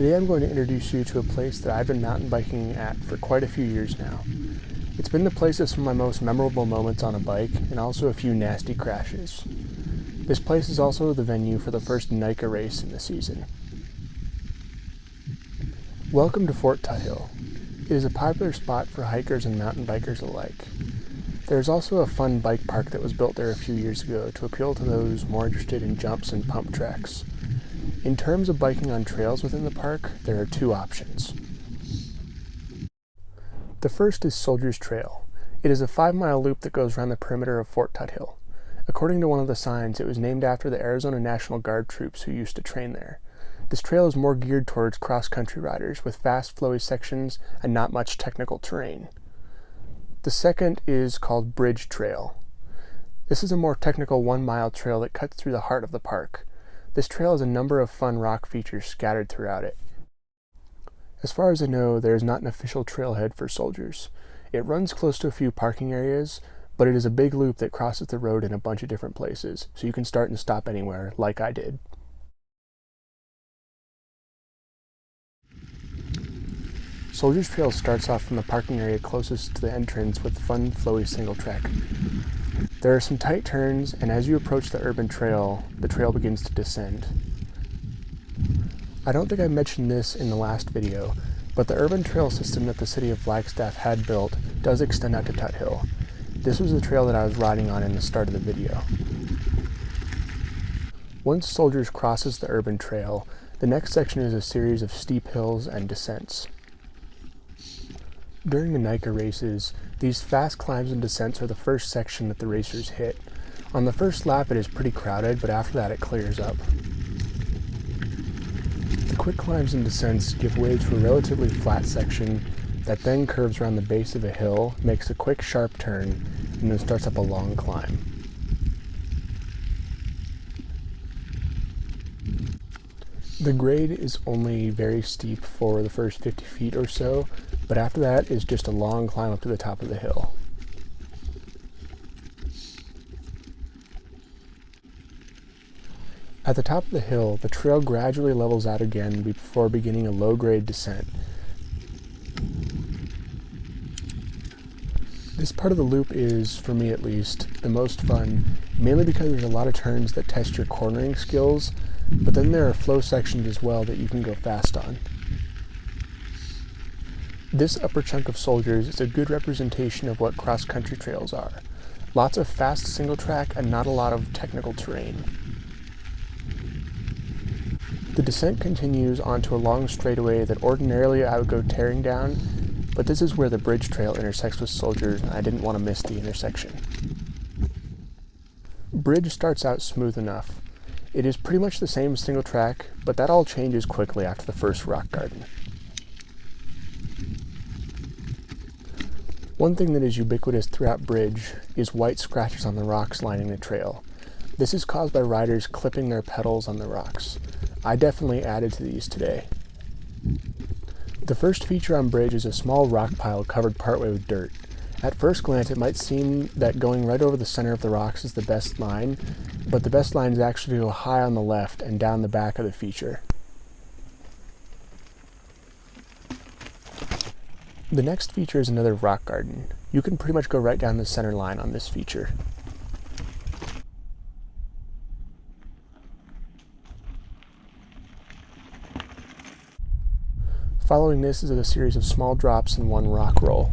Today I'm going to introduce you to a place that I've been mountain biking at for quite a few years now. It's been the place of some of my most memorable moments on a bike and also a few nasty crashes. This place is also the venue for the first NICA race in the season. Welcome to Fort Tuthill. It is a popular spot for hikers and mountain bikers alike. There is also a fun bike park that was built there a few years ago to appeal to those more interested in jumps and pump tracks. In terms of biking on trails within the park, there are two options. The first is Soldier's Trail. It is a 5-mile loop that goes around the perimeter of Fort Tuthill. According to one of the signs, it was named after the Arizona National Guard troops who used to train there. This trail is more geared towards cross-country riders with fast, flowy sections and not much technical terrain. The second is called Bridge Trail. This is a more technical 1-mile trail that cuts through the heart of the park. This trail has a number of fun rock features scattered throughout it. As far as I know, there is not an official trailhead for soldiers. It runs close to a few parking areas, but it is a big loop that crosses the road in a bunch of different places, so you can start and stop anywhere, like I did. Soldier's Trail starts off from the parking area closest to the entrance with fun, flowy single track. There are some tight turns, and as you approach the urban trail, the trail begins to descend. I don't think I mentioned this in the last video, but the urban trail system that the city of Flagstaff had built does extend out to Tuthill. This was the trail that I was riding on in the start of the video. Once Soldiers crosses the urban trail, the next section is a series of steep hills and descents. During the NICA races, these fast climbs and descents are the first section that the racers hit. On the first lap it is pretty crowded, but after that it clears up. The quick climbs and descents give way to a relatively flat section that then curves around the base of a hill, makes a quick sharp turn, and then starts up a long climb. The grade is only very steep for the first 50 feet or so, but after that is just a long climb up to the top of the hill. At the top of the hill, the trail gradually levels out again before beginning a low-grade descent. This part of the loop is, for me at least, the most fun, mainly because there's a lot of turns that test your cornering skills, but then there are flow sections as well that you can go fast on. This upper chunk of Soldiers is a good representation of what cross-country trails are. Lots of fast single track and not a lot of technical terrain. The descent continues onto a long straightaway that ordinarily I would go tearing down, but this is where the Bridge Trail intersects with Soldiers and I didn't want to miss the intersection. Bridge starts out smooth enough. It is pretty much the same single track, but that all changes quickly after the first rock garden. One thing that is ubiquitous throughout Bridge is white scratches on the rocks lining the trail. This is caused by riders clipping their pedals on the rocks. I definitely added to these today. The first feature on Bridge is a small rock pile covered partway with dirt. At first glance it might seem that going right over the center of the rocks is the best line, but the best line is actually to go high on the left and down the back of the feature. The next feature is another rock garden. You can pretty much go right down the center line on this feature. Following this is a series of small drops and one rock roll.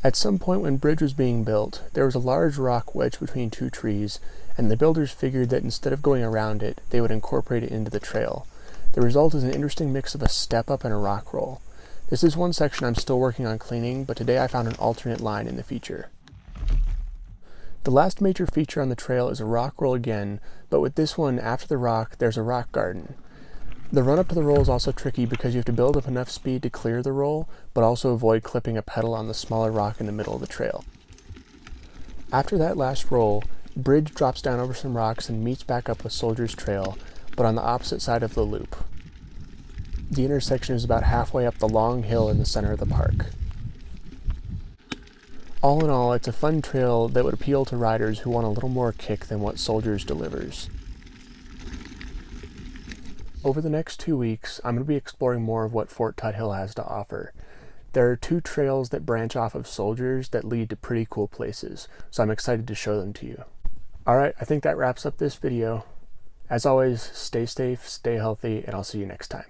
At some point when Bridge was being built, there was a large rock wedge between two trees, and the builders figured that instead of going around it, they would incorporate it into the trail. The result is an interesting mix of a step-up and a rock roll. This is one section I'm still working on cleaning, but today I found an alternate line in the feature. The last major feature on the trail is a rock roll again, but with this one, after the rock, there's a rock garden. The run-up to the roll is also tricky because you have to build up enough speed to clear the roll, but also avoid clipping a pedal on the smaller rock in the middle of the trail. After that last roll, Bridge drops down over some rocks and meets back up with Soldier's Trail, but on the opposite side of the loop. The intersection is about halfway up the long hill in the center of the park. All in all, it's a fun trail that would appeal to riders who want a little more kick than what Soldiers delivers. Over the next 2 weeks, I'm going to be exploring more of what Fort Tuthill has to offer. There are 2 trails that branch off of Soldiers that lead to pretty cool places, so I'm excited to show them to you. Alright, I think that wraps up this video. As always, stay safe, stay healthy, and I'll see you next time.